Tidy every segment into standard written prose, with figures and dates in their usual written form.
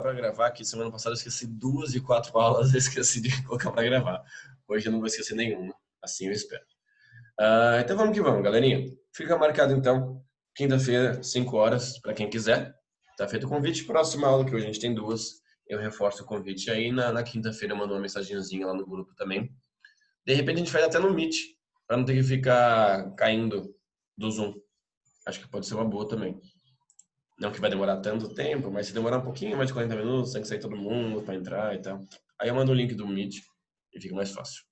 para gravar, que semana passada eu esqueci 2 de 4 aulas, eu esqueci de colocar para gravar. Hoje eu não vou esquecer nenhuma, assim eu espero. Então vamos que vamos, galerinha. Fica marcado então, quinta-feira, 5 horas, para quem quiser. Tá feito o convite, próxima aula, que hoje a gente tem 2. Eu reforço o convite aí, na quinta-feira eu mando uma mensagenzinha lá no grupo também. De repente a gente faz até no Meet, para não ter que ficar caindo do Zoom. Acho que pode ser uma boa também. Não que vai demorar tanto tempo, mas se demorar um pouquinho mais de 40 minutos, tem que sair todo mundo para entrar e tal. Aí eu mando o link do Meet e fica mais fácil.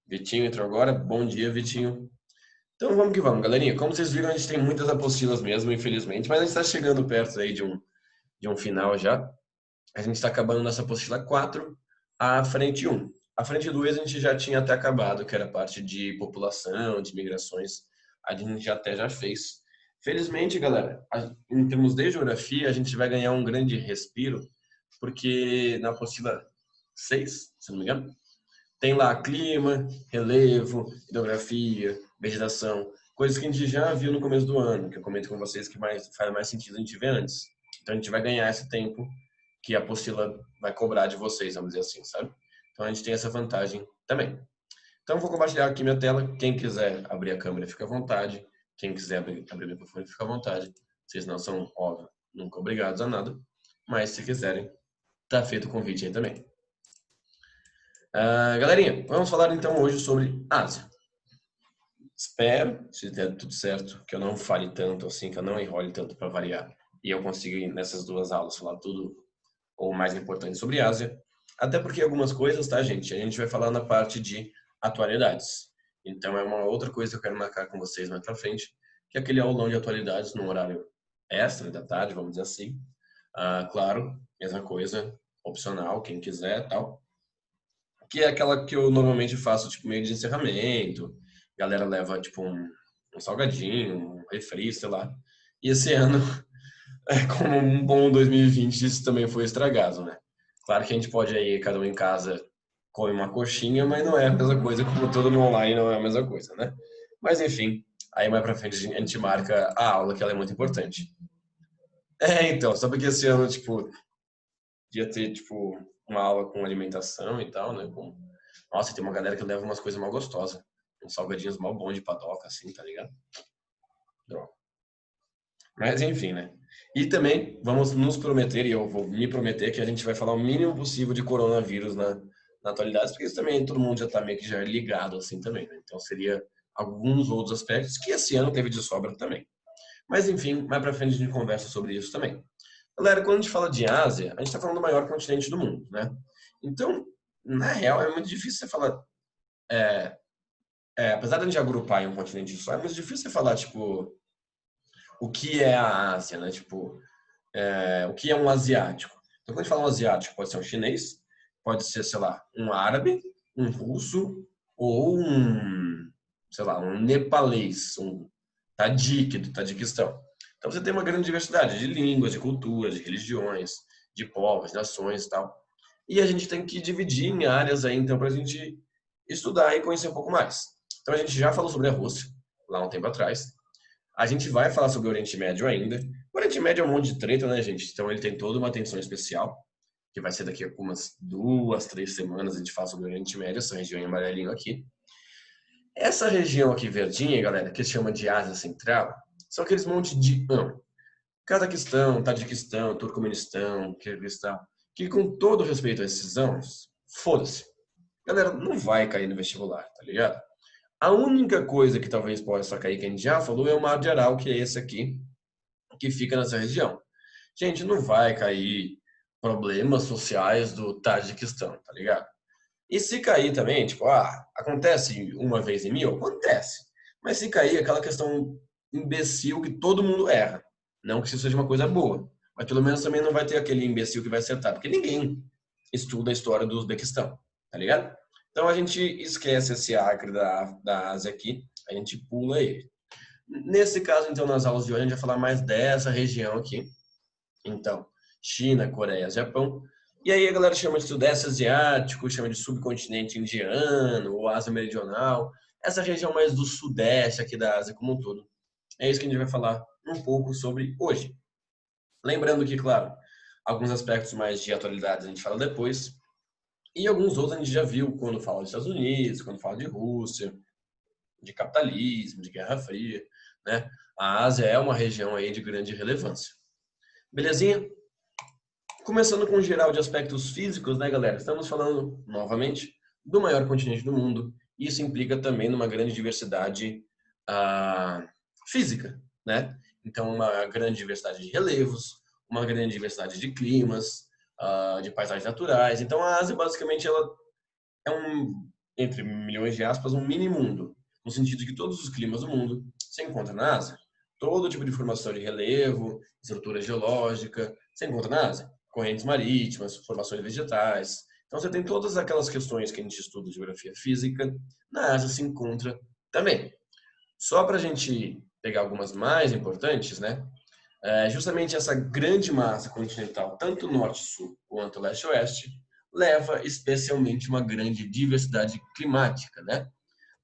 Vitinho entrou agora. Bom dia, Vitinho. Então vamos que vamos, galerinha. Como vocês viram, a gente tem muitas apostilas mesmo, infelizmente, mas a gente está chegando perto aí de um final já. A gente está acabando nossa apostila 4, a frente 1. A frente 2 a gente já tinha até acabado, que era a parte de população, de migrações. A gente já fez. Felizmente, galera, em termos de geografia, a gente vai ganhar um grande respiro, porque na apostila 6, se não me engano, tem lá clima, relevo, hidrografia, vegetação, coisas que a gente já viu no começo do ano, que eu comento com vocês que faz mais sentido a gente ver antes. Então a gente vai ganhar esse tempo que a apostila vai cobrar de vocês, vamos dizer assim, sabe? Então a gente tem essa vantagem também. Então vou compartilhar aqui minha tela. Quem quiser abrir a câmera, fica à vontade. Quem quiser abrir o microfone, fica à vontade. Vocês não são, óbvio, nunca obrigados a nada. Mas se quiserem, tá feito o convite aí também. Galerinha, vamos falar então hoje sobre Ásia. Espero, se der tudo certo, que eu não fale tanto assim, que eu não enrole tanto para variar. E eu consiga, nessas 2 aulas, falar tudo ou mais importante sobre Ásia. Até porque algumas coisas, tá, gente? A gente vai falar na parte de atualidades. Então é uma outra coisa que eu quero marcar com vocês mais pra frente, que é aquele aulão de atualidades no horário extra da tarde, vamos dizer assim. Claro, mesma coisa, opcional, quem quiser, tal. Que é aquela que eu normalmente faço, tipo, meio de encerramento. A galera leva, tipo, um salgadinho, um refri, sei lá. E esse ano, como um bom 2020, isso também foi estragado, né? Claro que a gente pode aí, cada um em casa, come uma coxinha, mas não é a mesma coisa, como todo no online não é a mesma coisa, né? Mas enfim, aí mais pra frente a gente marca a aula, que ela é muito importante. Então, sabe que esse ano, tipo, ia ter, tipo, uma aula com alimentação e tal, né? Nossa, tem uma galera que leva umas coisas mal gostosas. Uns salgadinhos mal bons de padoca, assim, tá ligado? Droga. Mas enfim, né? E também vamos nos prometer, e eu vou me prometer, que a gente vai falar o mínimo possível de coronavírus na atualidade, porque isso também todo mundo já tá meio que já ligado assim também, né? Então seria alguns outros aspectos que esse ano teve de sobra também. Mas enfim, mais pra frente a gente conversa sobre isso também. Galera, quando a gente fala de Ásia, a gente tá falando do maior continente do mundo, né? Então, na real, é muito difícil você falar. Apesar de a gente agrupar em um continente só, é muito difícil você falar, tipo, o que é a Ásia, né? Tipo, o que é um asiático. Então, quando a gente fala um asiático, pode ser um chinês, pode ser, sei lá, um árabe, um russo ou sei lá, um nepalês, um tadjik do Tadiquistão. Então, você tem uma grande diversidade de línguas, de culturas, de religiões, de povos, de nações e tal. E a gente tem que dividir em áreas aí, então, para a gente estudar e conhecer um pouco mais. Então, a gente já falou sobre a Rússia, lá um tempo atrás. A gente vai falar sobre o Oriente Médio ainda. O Oriente Médio é um monte de treta, né, gente? Então ele tem toda uma atenção especial, que vai ser daqui a algumas 2, 3 semanas a gente fala sobre o Oriente Médio, essa região em amarelinho aqui. Essa região aqui verdinha, galera, que se chama de Ásia Central, são aqueles montes de Cazaquistão, Tadiquistão, Turcomenistão, Kirguistão, que com todo respeito a esses foda-se. Galera, não vai cair no vestibular, tá ligado? A única coisa que talvez possa cair, que a gente já falou, é o Mar de Aral, que é esse aqui, que fica nessa região. Gente, não vai cair problemas sociais do Tajiquistão, tá ligado? E se cair também, tipo, acontece uma vez em 1000? Acontece. Mas se cair, aquela questão imbecil que todo mundo erra. Não que isso seja uma coisa boa, mas pelo menos também não vai ter aquele imbecil que vai acertar, porque ninguém estuda a história do Uzbequistão, tá ligado? Então a gente esquece esse acre da Ásia aqui, a gente pula ele. Nesse caso, então, nas aulas de hoje, a gente vai falar mais dessa região aqui. Então, China, Coreia, Japão. E aí a galera chama de Sudeste Asiático, chama de subcontinente indiano ou Ásia Meridional. Essa região mais do Sudeste aqui da Ásia como um todo. É isso que a gente vai falar um pouco sobre hoje. Lembrando que, claro, Alguns aspectos mais de atualidade a gente fala depois. E alguns outros a gente já viu quando fala dos Estados Unidos, quando fala de Rússia, de capitalismo, de Guerra Fria, né? A Ásia é uma região aí de grande relevância. Belezinha? Começando com o geral de aspectos físicos, né, galera? Estamos falando, novamente, do maior continente do mundo. Isso implica também numa grande diversidade física, né? Então, uma grande diversidade de relevos, uma grande diversidade de climas, de paisagens naturais. Então, a Ásia, basicamente, ela é entre milhões de aspas, um mini mundo, no sentido de que todos os climas do mundo se encontram na Ásia. Todo tipo de formação de relevo, estrutura geológica, se encontra na Ásia. Correntes marítimas, formações vegetais. Então você tem todas aquelas questões que a gente estuda de geografia física, na Ásia se encontra também. Só para a gente pegar algumas mais importantes, né? Justamente essa grande massa continental, tanto norte-sul quanto leste-oeste, leva especialmente uma grande diversidade climática, né?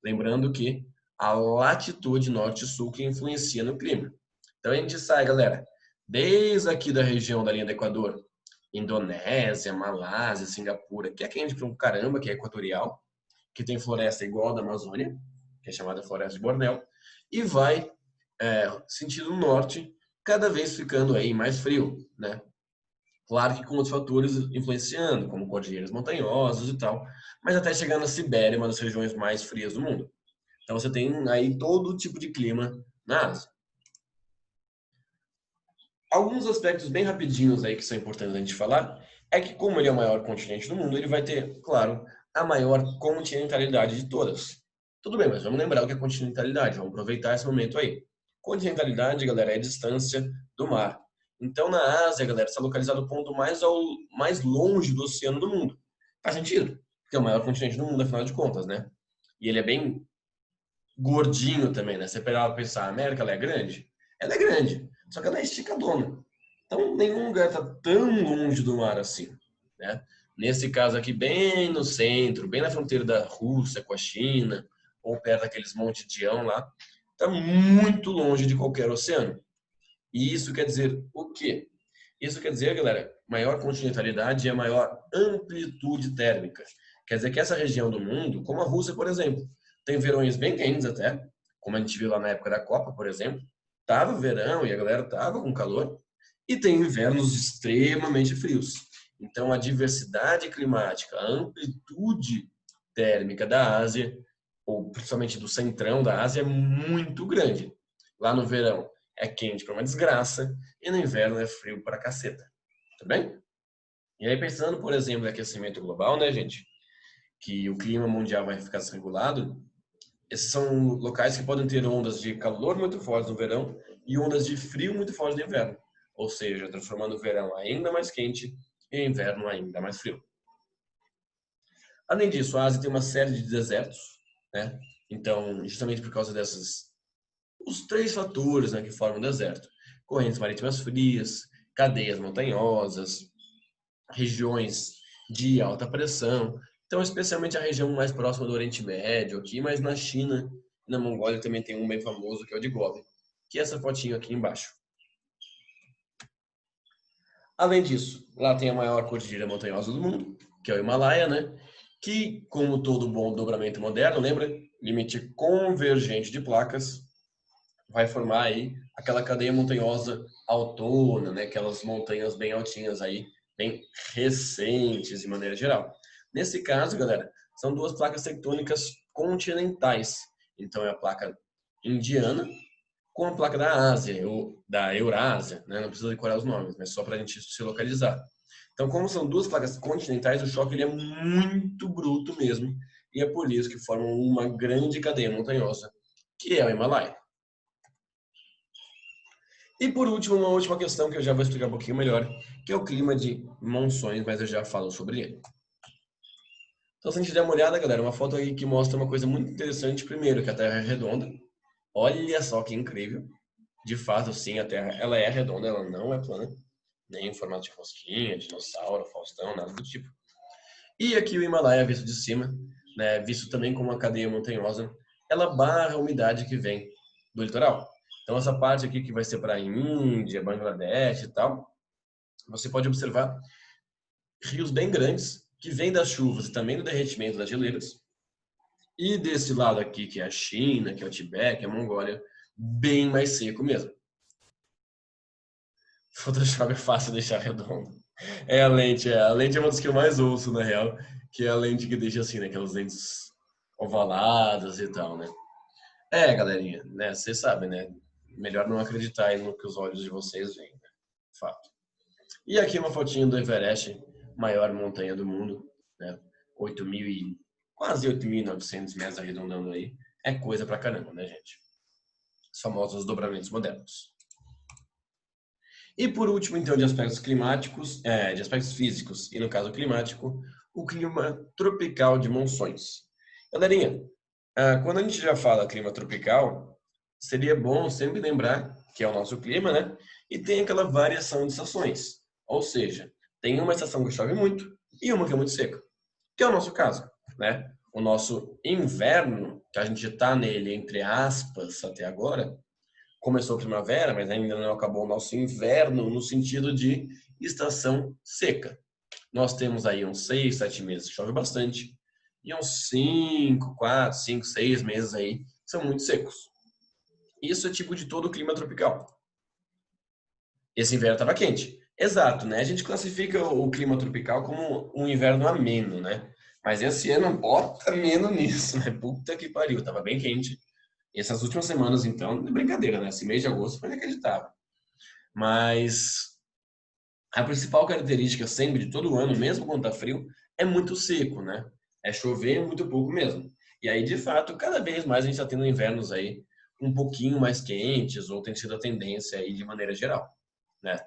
Lembrando que a latitude norte e sul que influencia no clima. Então a gente sai, galera, desde aqui da região da linha do Equador, Indonésia, Malásia, Singapura, que é quente pra um caramba, que é equatorial, que tem floresta igual da Amazônia, que é chamada Floresta de Bornéu, e vai sentido norte, cada vez ficando aí mais frio, né? Claro que com outros fatores influenciando, como cordilheiras montanhosas e tal, mas até chegar na Sibéria, uma das regiões mais frias do mundo. Então você tem aí todo tipo de clima na Ásia. Alguns aspectos bem rapidinhos aí que são importantes a gente falar é que como ele é o maior continente do mundo, ele vai ter, claro, a maior continentalidade de todas. Tudo bem, mas vamos lembrar o que é continentalidade, vamos aproveitar esse momento aí. Continentalidade, galera, é a distância do mar. Então, na Ásia, galera, está localizado o ponto mais longe do oceano do mundo. Faz sentido, porque é o maior continente do mundo, afinal de contas, né? E ele é bem gordinho também, né? Você pegar pra pensar, a América, ela é grande? Ela é grande, só que ela é esticadona. Então, nenhum lugar está tão longe do mar assim, né? Nesse caso aqui, bem no centro, bem na fronteira da Rússia com a China, ou perto daqueles montes de Tião lá, está muito longe de qualquer oceano. E isso quer dizer o quê? Isso quer dizer, galera, maior continentalidade é maior amplitude térmica. Quer dizer que essa região do mundo, como a Rússia, por exemplo, tem verões bem quentes até, como a gente viu lá na época da Copa, por exemplo, tava verão e a galera tava com calor, e tem invernos extremamente frios. Então a diversidade climática, a amplitude térmica da Ásia, ou principalmente do centrão da Ásia, é muito grande. Lá no verão é quente para uma desgraça e no inverno é frio para caceta. Tá bem? E aí pensando, por exemplo, no aquecimento global, né, gente? Que o clima mundial vai ficar desregulado. Esses são locais que podem ter ondas de calor muito fortes no verão e ondas de frio muito fortes no inverno. Ou seja, transformando o verão ainda mais quente e o inverno ainda mais frio. Além disso, a Ásia tem uma série de desertos, né? Então, justamente por causa os três fatores, né, que formam o deserto: correntes marítimas frias, cadeias montanhosas, regiões de alta pressão. Então, especialmente a região mais próxima do Oriente Médio aqui, mas na China e na Mongólia também tem um bem famoso que é o de Gobi, que é essa fotinho aqui embaixo. Além disso, lá tem a maior cordilheira montanhosa do mundo, que é o Himalaia, né? Que, como todo bom dobramento moderno, lembra? Limite convergente de placas, vai formar aí aquela cadeia montanhosa autona, né? Aquelas montanhas bem altinhas aí, bem recentes de maneira geral. Nesse caso, galera, são duas placas tectônicas continentais. Então é a placa indiana com a placa da Ásia, ou da Eurásia, né? Não precisa decorar os nomes, mas só para a gente se localizar. Então, como são duas placas continentais, o choque ele é muito bruto mesmo, e é por isso que formam uma grande cadeia montanhosa, que é o Himalaia. E por último, uma última questão que eu já vou explicar um pouquinho melhor, que é o clima de monções, mas eu já falo sobre ele. Então, se a gente der uma olhada, galera, uma foto aí que mostra uma coisa muito interessante. Primeiro, que a Terra é redonda. Olha só que incrível. De fato, sim, a Terra ela é redonda, ela não é plana. Nem em formato de rosquinha, dinossauro, Faustão, nada do tipo. E aqui o Himalaia visto de cima, né, visto também como uma cadeia montanhosa, ela barra a umidade que vem do litoral. Então essa parte aqui que vai ser para a Índia, Bangladesh e tal, você pode observar rios bem grandes que vêm das chuvas e também do derretimento das geleiras. E desse lado aqui, que é a China, que é o Tibete, que é a Mongólia, bem mais seco mesmo. Photoshop é fácil de deixar redondo. A lente é uma das que eu mais ouço, na real, que é a lente que deixa assim, né? Aquelas lentes ovaladas e tal, né? Galerinha, né? Vocês sabem, né? Melhor não acreditar aí no que os olhos de vocês veem, né? Fato. E aqui uma fotinha do Everest, maior montanha do mundo, né? 8.000 e quase 8.900 metros arredondando aí. É coisa pra caramba, né, gente? Os famosos dobramentos modernos. E por último, então, de aspectos climáticos, de aspectos físicos e no caso climático, o clima tropical de monções. Galerinha, quando a gente já fala clima tropical, seria bom sempre lembrar que é o nosso clima, né? E tem aquela variação de estações. Ou seja, tem uma estação que chove muito e uma que é muito seca. Que é o nosso caso, né? O nosso inverno, que a gente está nele, entre aspas, até agora, começou a primavera, mas ainda não acabou o nosso inverno no sentido de estação seca. Nós temos aí uns 6, 7 meses que chove bastante e uns 5, 4, 5, 6 meses aí que são muito secos. Isso é tipo de todo o clima tropical. Esse inverno estava quente. Exato, né? A gente classifica o clima tropical como um inverno ameno, né? Mas esse ano bota ameno nisso, né? Puta que pariu, tava bem quente. E essas últimas semanas, então, não é brincadeira, né? Esse mês de agosto foi inacreditável. Mas a principal característica sempre de todo ano, mesmo quando tá frio, é muito seco, né? É chover muito pouco mesmo. E aí, de fato, cada vez mais a gente está tendo invernos aí um pouquinho mais quentes, ou tem sido a tendência aí de maneira geral, né?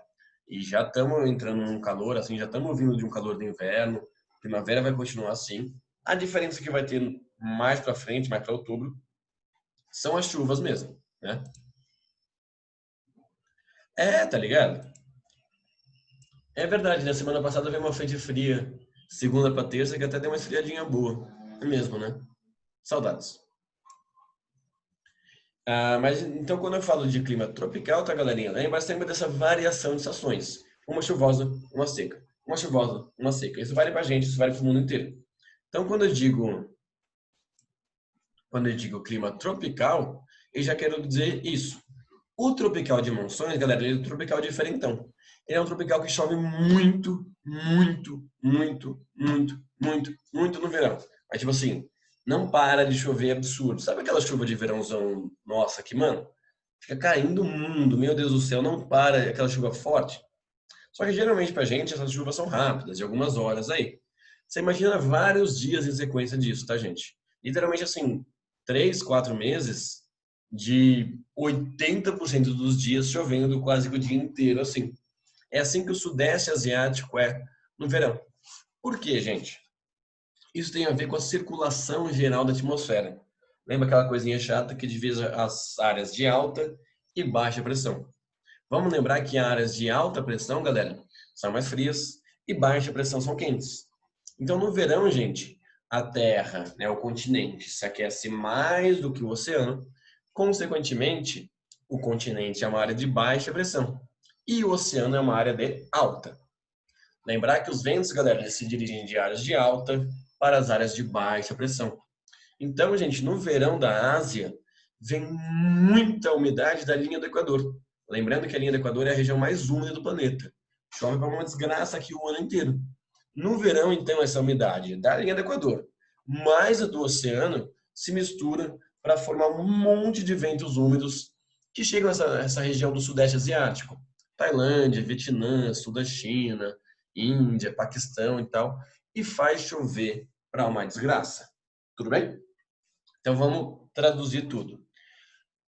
E já estamos entrando num calor, assim, já estamos vindo de um calor de inverno, primavera vai continuar assim. A diferença que vai ter mais para frente, mais para outubro, são as chuvas mesmo, né? Tá ligado? É verdade, na semana passada veio uma frente fria, segunda para terça, que até deu uma esfriadinha boa. É mesmo, né? Saudades. Mas então quando eu falo de clima tropical, tá, galerinha? Lembra sempre dessa variação de estações. Uma chuvosa, uma seca. Uma chuvosa, uma seca. Isso vale pra gente, isso vale pro mundo inteiro. Então quando eu digo clima tropical, eu já quero dizer isso. O tropical de monções, galera, ele é um tropical diferentão. Ele é um tropical que chove muito, muito, muito, muito, muito, muito no verão. Mas, tipo assim, não para de chover absurdo. Sabe aquela chuva de verãozão nossa que, mano, fica caindo o mundo, meu Deus do céu, não para aquela chuva forte? Só que geralmente pra gente essas chuvas são rápidas, de algumas horas aí. Você imagina vários dias em sequência disso, tá, gente? Literalmente assim, 3, 4 meses de 80% dos dias chovendo quase que o dia inteiro, assim. É assim que o Sudeste Asiático é no verão. Por quê, gente? Isso tem a ver com a circulação geral da atmosfera. Lembra aquela coisinha chata que divisa as áreas de alta e baixa pressão? Vamos lembrar que áreas de alta pressão, galera, são mais frias e baixa pressão são quentes. Então, no verão, gente, a Terra, né, o continente, se aquece mais do que o oceano. Consequentemente, o continente é uma área de baixa pressão e o oceano é uma área de alta. Lembrar que os ventos, galera, eles se dirigem de áreas de alta para as áreas de baixa pressão. Então, gente, no verão da Ásia, vem muita umidade da linha do Equador. Lembrando que a linha do Equador é a região mais úmida do planeta. Chove para uma desgraça aqui o ano inteiro. No verão, então, essa umidade da linha do Equador mais a do oceano se mistura para formar um monte de ventos úmidos que chegam a essa região do Sudeste Asiático. Tailândia, Vietnã, sul da China, Índia, Paquistão e tal. E faz chover para uma desgraça. Tudo bem? Então vamos traduzir tudo.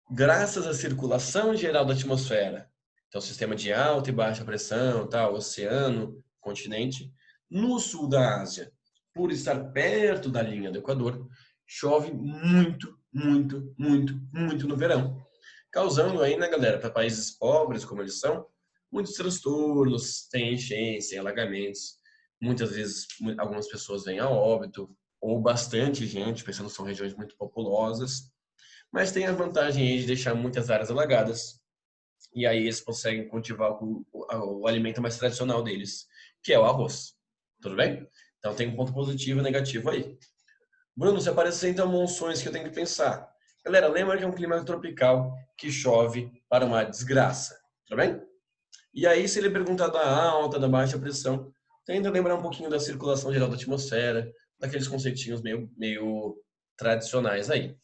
Graças à circulação geral da atmosfera, então sistema de alta e baixa pressão, tal, oceano, continente, no sul da Ásia, por estar perto da linha do Equador, chove muito, muito, muito, muito no verão, causando aí, né, galera, para países pobres como eles são, muitos transtornos, tem enchência, alagamentos, muitas vezes algumas pessoas vêm a óbito, ou bastante gente, pensando que são regiões muito populosas, mas tem a vantagem aí de deixar muitas áreas alagadas, E aí eles conseguem cultivar o alimento mais tradicional deles, que é o arroz. Tudo bem? Então tem um ponto positivo e negativo aí. Bruno, se aparecer então monções que eu tenho que pensar. Galera, lembra que é um clima tropical que chove para uma desgraça. Tudo bem? E aí, se ele perguntar da alta, da baixa pressão, tenta lembrar um pouquinho da circulação geral da atmosfera, daqueles conceitinhos meio tradicionais aí.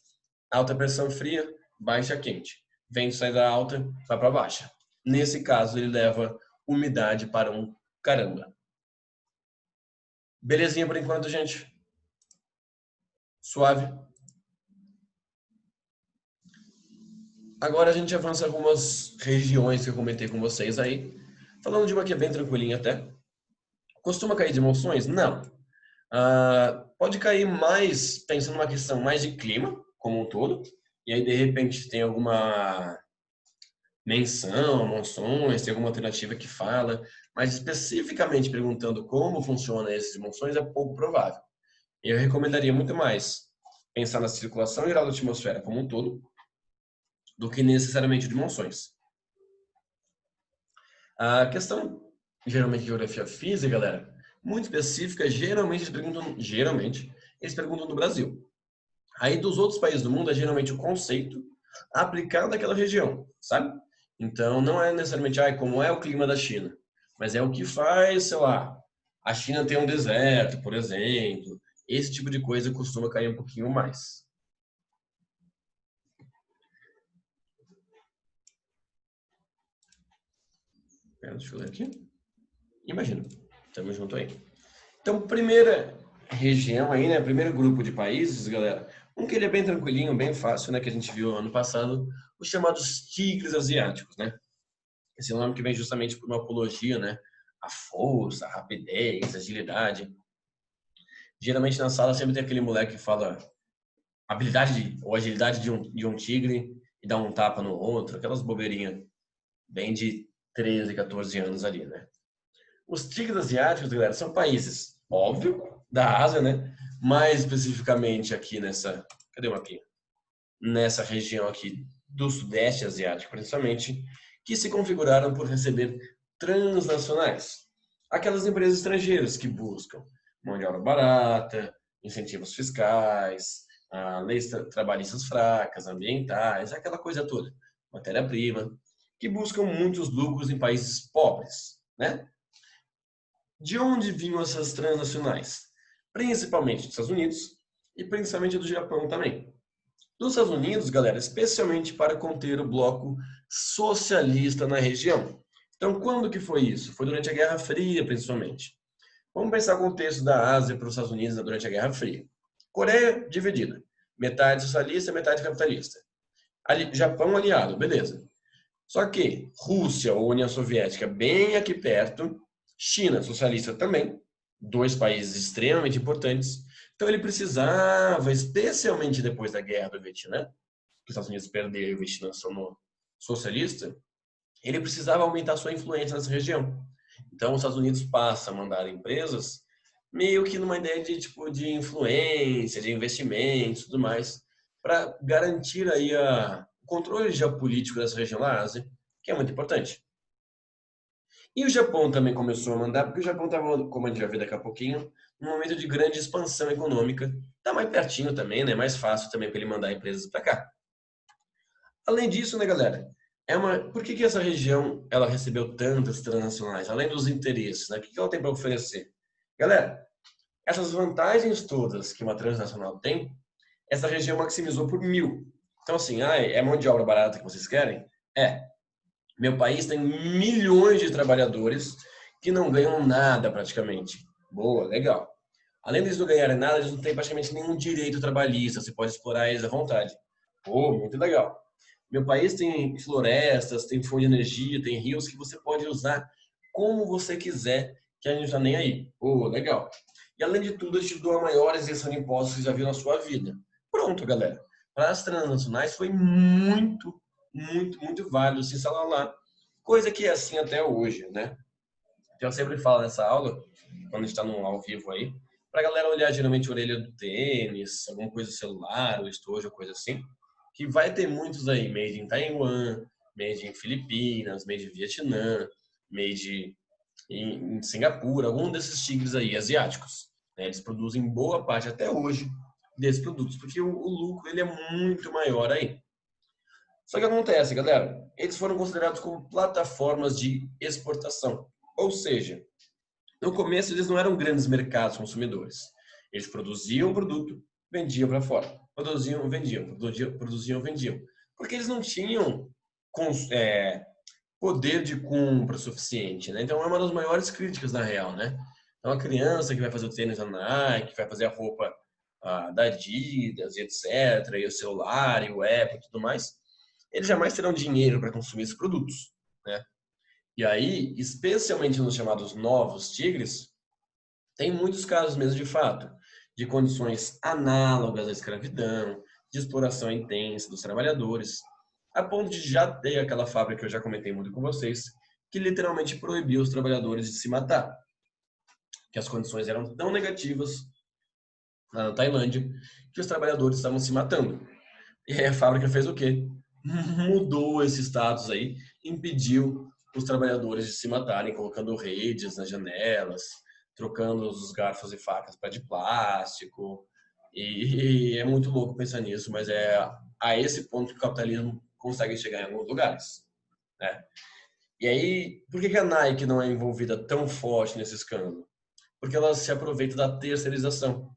Alta pressão fria, baixa quente. Vento sai da alta, vai para baixa. Nesse caso, ele leva umidade para um caramba. Belezinha por enquanto, gente? Suave? Agora a gente avança algumas regiões que eu comentei com vocês aí. Falando de uma que é bem tranquilinha até. Costuma cair de monções? Não. Pode cair mais, pensando numa questão mais de clima, como um todo. E aí, de repente, tem alguma menção, monções, tem alguma alternativa que fala. Mas especificamente perguntando como funciona esses monções é pouco provável. Eu recomendaria muito mais pensar na circulação geral da atmosfera como um todo, do que necessariamente de monções. A questão, geralmente, de geografia física, galera, muito específica, geralmente eles perguntam do Brasil. Aí dos outros países do mundo é geralmente o conceito aplicado àquela região, sabe? Então não é necessariamente como é o clima da China, mas é o que faz, sei lá, a China tem um deserto, por exemplo. Esse tipo de coisa costuma cair um pouquinho mais. Deixa eu ler aqui. Imagina. Tamo junto aí. Então, primeira região aí, né? Primeiro grupo de países, galera. Um que ele é bem tranquilinho, bem fácil, né? Que a gente viu ano passado, os chamados tigres asiáticos, né? Esse nome que vem justamente por uma apologia, né? A força, a rapidez, a agilidade. Geralmente na sala sempre tem aquele moleque que fala ou agilidade de um tigre e dá um tapa no outro, aquelas bobeirinhas bem de 13, 14 anos ali, né? Os tigres asiáticos, galera, são países, óbvio, da Ásia, né? Mais especificamente aqui nessa. Cadê o mapinha? Nessa região aqui do Sudeste Asiático, principalmente, que se configuraram por receber transnacionais. Aquelas empresas estrangeiras que buscam mão de obra barata, incentivos fiscais, leis trabalhistas fracas, ambientais, aquela coisa toda. Matéria-prima, que buscam muitos lucros em países pobres, né? De onde vinham essas transnacionais? Principalmente dos Estados Unidos e principalmente do Japão também. Dos Estados Unidos, galera, especialmente para conter o bloco socialista na região. Então, quando que foi isso? Foi durante a Guerra Fria, principalmente. Vamos pensar o contexto da Ásia para os Estados Unidos durante a Guerra Fria. Coreia dividida, metade socialista, metade capitalista. Japão aliado, beleza. Só que Rússia ou União Soviética bem aqui perto, China socialista também, dois países extremamente importantes. Então ele precisava, especialmente depois da guerra do Vietnã, que os Estados Unidos perderam e o Vietnã se tornou socialista, ele precisava aumentar sua influência nessa região. Então os Estados Unidos passa a mandar empresas meio que numa ideia de tipo de influência, de investimentos, tudo mais, para garantir aí o controle geopolítico dessa região da Ásia, que é muito importante. E o Japão também começou a mandar, porque o Japão estava, como a gente vai ver daqui a pouquinho, num momento de grande expansão econômica. Está mais pertinho também, né? Mais fácil também para ele mandar empresas para cá. Além disso, né, galera? Por que essa região ela recebeu tantas transnacionais? Além dos interesses, né? O que ela tem para oferecer? Galera, essas vantagens todas que uma transnacional tem, essa região maximizou por 1000. Então, assim, é mão de obra barata que vocês querem? É. Meu país tem milhões de trabalhadores que não ganham nada praticamente. Boa, legal. Além deles não ganharem nada, eles não têm praticamente nenhum direito trabalhista. Você pode explorar eles à vontade. Pô, muito legal. Meu país tem florestas, tem fonte de energia, tem rios que você pode usar como você quiser, que a gente não está nem aí. Pô, legal. E além de tudo, eu te dou a maior isenção de impostos que você já viu na sua vida. Pronto, galera. Para as transnacionais foi muito, muito, muito válido se instalar lá. Coisa que é assim até hoje, né? Então, eu sempre falo nessa aula, quando a gente está no ao vivo aí, para a galera olhar geralmente a orelha do tênis, alguma coisa do celular, o estojo, coisa assim, que vai ter muitos aí, made in Taiwan, made em Filipinas, made em Vietnã, made em Singapura, algum desses tigres aí asiáticos. Né? Eles produzem boa parte até hoje desses produtos, porque o lucro ele é muito maior aí. Só que acontece, galera, eles foram considerados como plataformas de exportação. Ou seja, no começo eles não eram grandes mercados consumidores. Eles produziam o produto, vendiam para fora. Produziam, vendiam, produziam, vendiam. Porque eles não tinham poder de compra suficiente, né? Então é uma das maiores críticas na real, né? Então a criança que vai fazer o tênis da Nike, que vai fazer a roupa da Adidas, e etc, e o celular, e o Apple e tudo mais, eles jamais terão dinheiro para consumir esses produtos, né? E aí, especialmente nos chamados novos tigres, tem muitos casos mesmo de fato, de condições análogas à escravidão, de exploração intensa dos trabalhadores, a ponto de já ter aquela fábrica que eu já comentei muito com vocês, que literalmente proibiu os trabalhadores de se matar, que as condições eram tão negativas lá na Tailândia que os trabalhadores estavam se matando. E aí a fábrica fez o quê? Mudou esse status aí, impediu os trabalhadores de se matarem, colocando redes nas janelas, trocando os garfos e facas para de plástico. E é muito louco pensar nisso, mas é a esse ponto que o capitalismo consegue chegar em alguns lugares, né? E aí, por que a Nike não é envolvida tão forte nesse escândalo? Porque ela se aproveita da terceirização.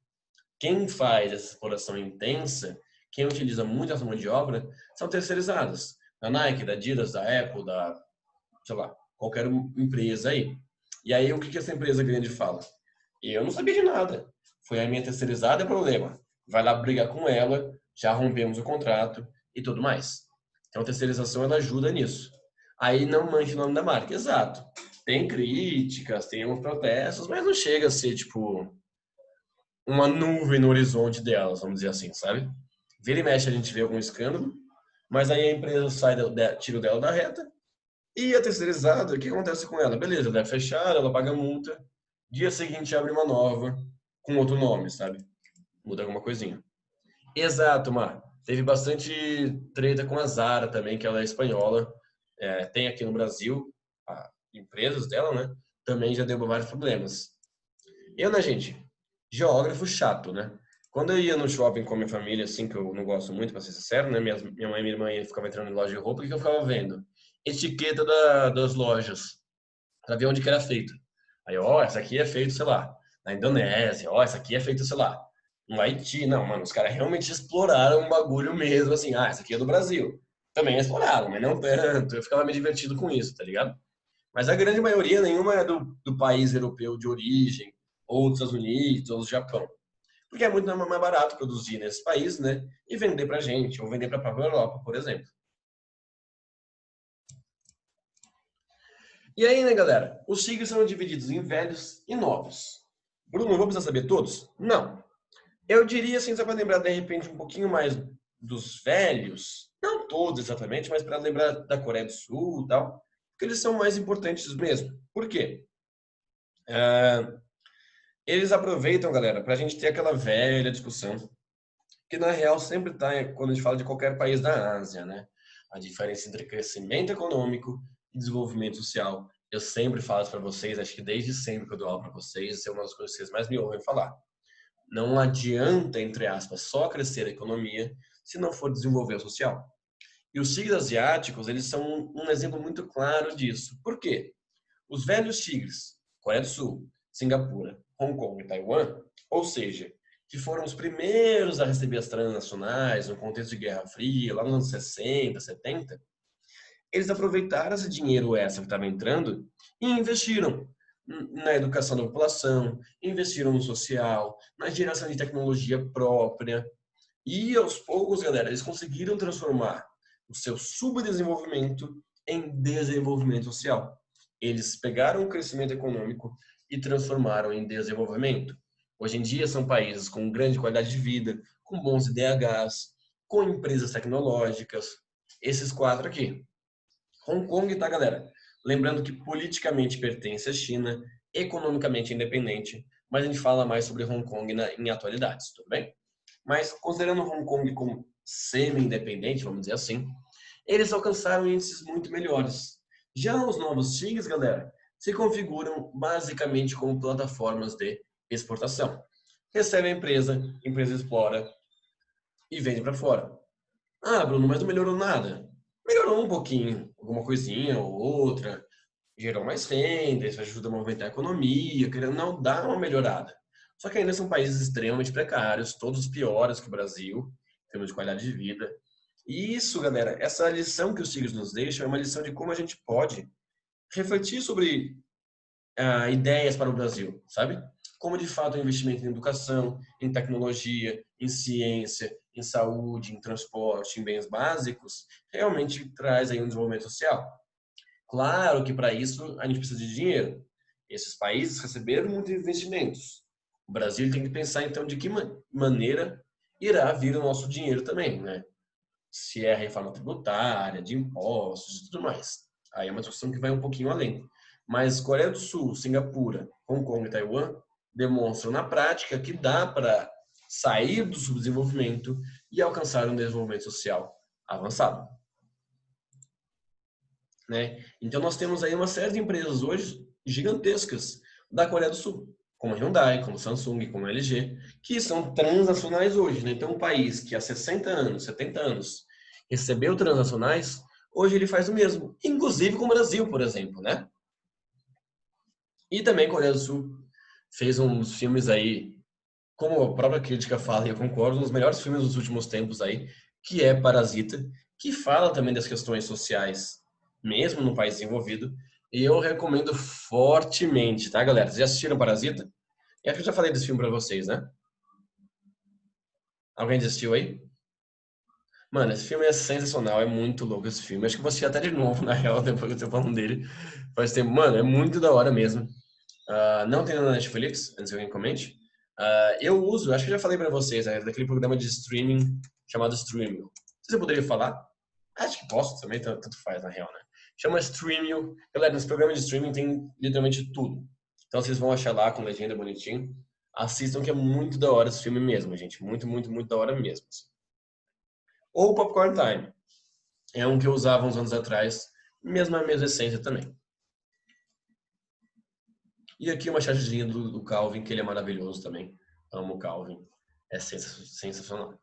Quem faz essa exploração intensa, quem utiliza muito essa mão de obra, são terceirizadas. Da Nike, da Adidas, da Apple, da, sei lá, qualquer empresa aí. E aí, o que essa empresa grande fala? Eu não sabia de nada. Foi a minha terceirizada, é problema. Vai lá brigar com ela, já rompemos o contrato e tudo mais. Então, a terceirização, ela ajuda nisso. Aí, não manche o nome da marca. Exato. Tem críticas, tem uns protestos, mas não chega a ser, tipo, uma nuvem no horizonte delas, vamos dizer assim, sabe? Vira e mexe a gente vê algum escândalo, mas aí a empresa sai, tira o dela da reta, e a terceirizada, o que acontece com ela? Beleza, ela é fechada, ela paga multa, dia seguinte abre uma nova, com outro nome, sabe? Muda alguma coisinha. Exato, Mar. Teve bastante treta com a Zara também, que ela é espanhola, tem aqui no Brasil, empresas dela, né? Também já deu vários problemas. Eu, né, gente? Geógrafo chato, né? Quando eu ia no shopping com a minha família, assim, que eu não gosto muito, pra ser sincero, né? Minha mãe e minha irmã ficavam entrando em loja de roupa, o que eu ficava vendo? Etiqueta das lojas, pra ver onde que era feito. Aí, ó, essa aqui é feito, sei lá, na Indonésia, ó, essa aqui é feito, sei lá, no Haiti. Não, mano, os caras realmente exploraram um bagulho mesmo, assim, essa aqui é do Brasil. Também exploraram, mas não tanto. Eu ficava me divertido com isso, tá ligado? Mas a grande maioria, nenhuma é do país europeu de origem, ou dos Estados Unidos, ou do Japão. Porque é muito mais barato produzir nesse país, né? E vender pra gente, ou vender pra própria Europa, por exemplo. E aí, né, galera? Os tigres são divididos em velhos e novos. Bruno, vou precisar saber todos? Não. Eu diria, assim, só para lembrar de repente um pouquinho mais dos velhos, não todos exatamente, mas para lembrar da Coreia do Sul e tal, porque eles são mais importantes mesmo. Por quê? Eles aproveitam, galera, para a gente ter aquela velha discussão, que na real sempre está quando a gente fala de qualquer país da Ásia, né? A diferença entre crescimento econômico e desenvolvimento social. Eu sempre falo para vocês, acho que desde sempre que eu dou aula para vocês, isso é uma das coisas que vocês mais me ouvem falar. Não adianta, entre aspas, só crescer a economia se não for desenvolver o social. E os tigres asiáticos, eles são um exemplo muito claro disso. Por quê? Os velhos tigres, Coreia do Sul, Singapura, Hong Kong e Taiwan, ou seja, que foram os primeiros a receber as transnacionais no contexto de Guerra Fria, lá nos anos 60, 70, eles aproveitaram esse dinheiro extra que estava entrando e investiram na educação da população, investiram no social, na geração de tecnologia própria. E aos poucos, galera, eles conseguiram transformar o seu subdesenvolvimento em desenvolvimento social. Eles pegaram o crescimento econômico e transformaram em desenvolvimento. Hoje em dia são países com grande qualidade de vida, com bons IDHs, com empresas tecnológicas. Esses quatro aqui. Hong Kong, tá, galera? Lembrando que politicamente pertence à China, economicamente independente, mas a gente fala mais sobre Hong Kong em atualidades, tudo bem? Mas considerando Hong Kong como semi-independente, vamos dizer assim, eles alcançaram índices muito melhores. Já os novos tigres, galera, se configuram basicamente como plataformas de exportação. Recebe a empresa explora e vende para fora. Ah, Bruno, mas não melhorou nada. Melhorou um pouquinho, alguma coisinha ou outra, gerou mais renda, isso ajuda a movimentar a economia, querendo não dar uma melhorada. Só que ainda são países extremamente precários, todos piores que o Brasil, em termos de qualidade de vida. E isso, galera, essa lição que os tigres nos deixam é uma lição de como a gente pode refletir sobre ideias para o Brasil, sabe? Como de fato o investimento em educação, em tecnologia, em ciência, em saúde, em transporte, em bens básicos, realmente traz aí um desenvolvimento social. Claro que para isso a gente precisa de dinheiro. Esses países receberam muitos investimentos. O Brasil tem que pensar então de que maneira irá vir o nosso dinheiro também, né? Se é reforma tributária, de impostos e tudo mais. Aí é uma discussão que vai um pouquinho além. Mas Coreia do Sul, Singapura, Hong Kong e Taiwan demonstram na prática que dá para sair do subdesenvolvimento e alcançar um desenvolvimento social avançado, né? Então nós temos aí uma série de empresas hoje gigantescas da Coreia do Sul, como a Hyundai, como a Samsung, como a LG, que são transnacionais hoje, né? Então um país que há 60 anos, 70 anos recebeu transnacionais, hoje ele faz o mesmo, inclusive com o Brasil, por exemplo, né? E também a Coreia do Sul fez uns filmes aí, como a própria crítica fala, e eu concordo, um dos melhores filmes dos últimos tempos aí, que é Parasita, que fala também das questões sociais, mesmo no país desenvolvido. E eu recomendo fortemente, tá, galera? Vocês já assistiram Parasita? E acho que eu já falei desse filme pra vocês, né? Alguém já assistiu aí? Mano, esse filme é sensacional, é muito louco esse filme. Acho que eu vou assistir até de novo, na real, depois que eu tô falando dele. Faz tempo. Mano, é muito da hora mesmo. Não tem na Netflix, antes que alguém comente. Eu uso, acho que eu já falei pra vocês, né, daquele programa de streaming chamado Streamio. Você poderia falar? Acho que posso também, tanto faz na real, né? Chama Streamio. Galera, nesse programa de streaming tem literalmente tudo. Então vocês vão achar lá com legenda bonitinho. Assistam que é muito da hora esse filme mesmo, gente. Muito, muito, muito da hora mesmo, assim. Ou Popcorn Time. É um que eu usava uns anos atrás. Mesma essência também. E aqui uma chargezinha do Calvin, que ele é maravilhoso também. Amo o Calvin. É sensacional.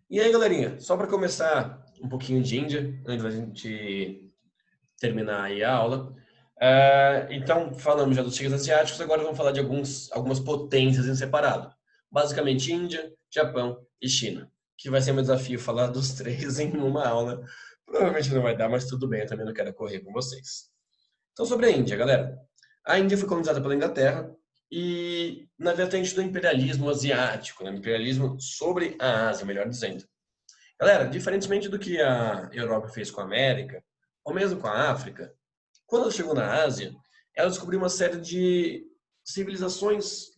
E aí, galerinha, só para começar um pouquinho de Índia, antes da gente terminar aí a aula. Então, falamos já dos tigres asiáticos, agora vamos falar de algumas potências em separado. Basicamente, Índia, Japão e China, que vai ser meu desafio falar dos três em uma aula. Provavelmente não vai dar, mas tudo bem, eu também não quero correr com vocês. Então, sobre a Índia, galera. A Índia foi colonizada pela Inglaterra e na vertente do imperialismo asiático, né? Imperialismo sobre a Ásia, melhor dizendo. Galera, diferentemente do que a Europa fez com a América, ou mesmo com a África, quando ela chegou na Ásia, ela descobriu uma série de civilizações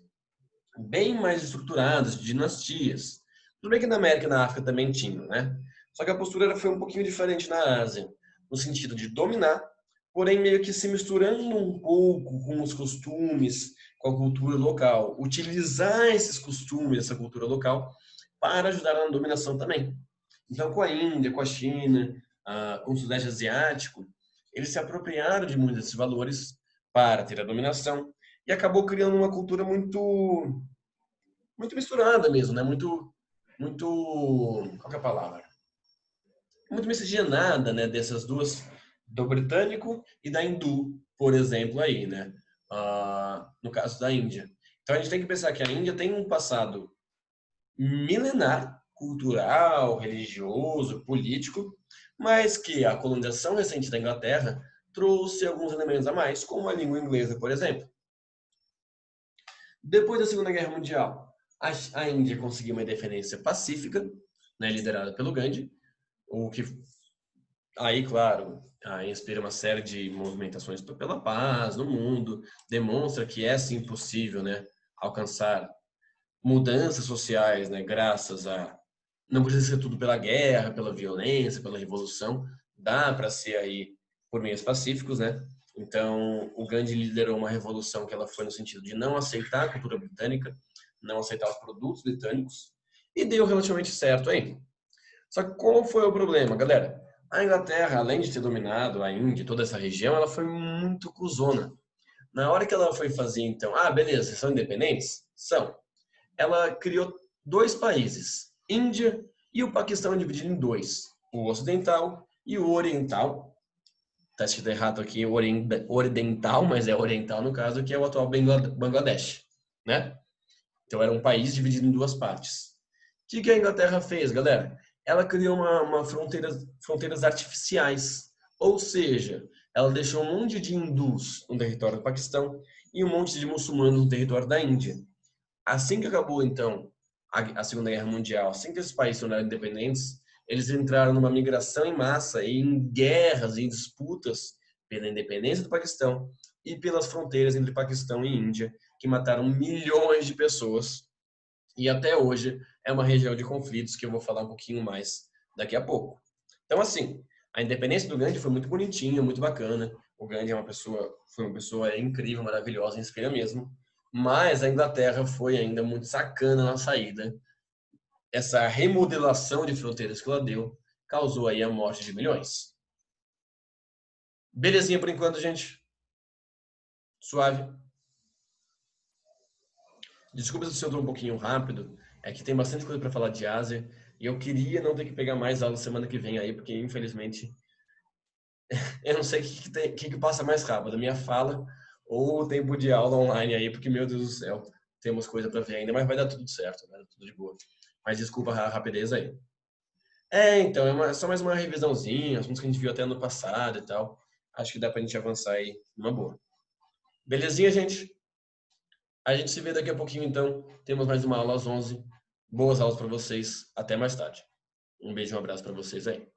bem mais estruturadas, de dinastias. Tudo bem que na América e na África também tinham, né? Só que a postura foi um pouquinho diferente na Ásia, no sentido de dominar, porém meio que se misturando um pouco com os costumes, com a cultura local, utilizar esses costumes, essa cultura local, para ajudar na dominação também. Então, com a Índia, com a China, com o Sudeste Asiático, eles se apropriaram de muitos desses valores para ter a dominação e acabou criando uma cultura muito misturada mesmo, né? Muito, qual que é a palavra? Muito miscigenada, né? Dessas duas, do britânico e da hindu, por exemplo, aí, né? No caso da Índia. Então a gente tem que pensar que a Índia tem um passado milenar, cultural, religioso, político, mas que a colonização recente da Inglaterra trouxe alguns elementos a mais, como a língua inglesa, por exemplo. Depois da Segunda Guerra Mundial, a Índia conseguiu uma independência pacífica, né, liderada pelo Gandhi, o que aí, claro, inspira uma série de movimentações pela paz no mundo, demonstra que é sim possível, né, alcançar mudanças sociais, né, graças a não precisa ser tudo pela guerra, pela violência, pela revolução, dá para ser aí por meios pacíficos, né? Então, o Gandhi liderou uma revolução que ela foi no sentido de não aceitar a cultura britânica, não aceitar os produtos britânicos, e deu relativamente certo aí. Só que qual foi o problema, galera? A Inglaterra, além de ter dominado a Índia, toda essa região, ela foi muito cuzona. Na hora que ela foi fazer, então, beleza, são independentes? São. Ela criou dois países, Índia e o Paquistão dividido em dois, o ocidental e o oriental. Está escrito errado aqui, oriental, mas é oriental no caso, que é o atual Bangladesh, né? Então era um país dividido em duas partes. O que a Inglaterra fez, galera? Ela criou uma fronteiras artificiais, ou seja, ela deixou um monte de hindus no território do Paquistão e um monte de muçulmanos no território da Índia. Assim que acabou, então, a Segunda Guerra Mundial, assim que esses países se tornaram independentes, eles entraram numa migração em massa e em guerras, em disputas pela independência do Paquistão e pelas fronteiras entre Paquistão e Índia, que mataram milhões de pessoas. E até hoje é uma região de conflitos que eu vou falar um pouquinho mais daqui a pouco. Então, assim, a independência do Gandhi foi muito bonitinha, muito bacana. O Gandhi foi uma pessoa incrível, maravilhosa, inspira mesmo. Mas a Inglaterra foi ainda muito sacana na saída. Essa remodelação de fronteiras que ela deu causou aí a morte de milhões. Belezinha por enquanto, gente? Suave? Desculpa se eu estou um pouquinho rápido, é que tem bastante coisa para falar de Ásia e eu queria não ter que pegar mais aula semana que vem aí, porque infelizmente eu não sei o que passa mais rápido, a minha fala ou o tempo de aula online aí, porque meu Deus do céu, temos coisa para ver ainda, mas vai dar tudo certo, vai dar tudo de boa. Mas desculpa a rapidez aí. Então, só mais uma revisãozinha, assuntos que a gente viu até ano passado e tal. Acho que dá pra gente avançar aí numa boa. Belezinha, gente? A gente se vê daqui a pouquinho, então. Temos mais uma aula às 11. Boas aulas para vocês. Até mais tarde. Um beijo e um abraço para vocês aí.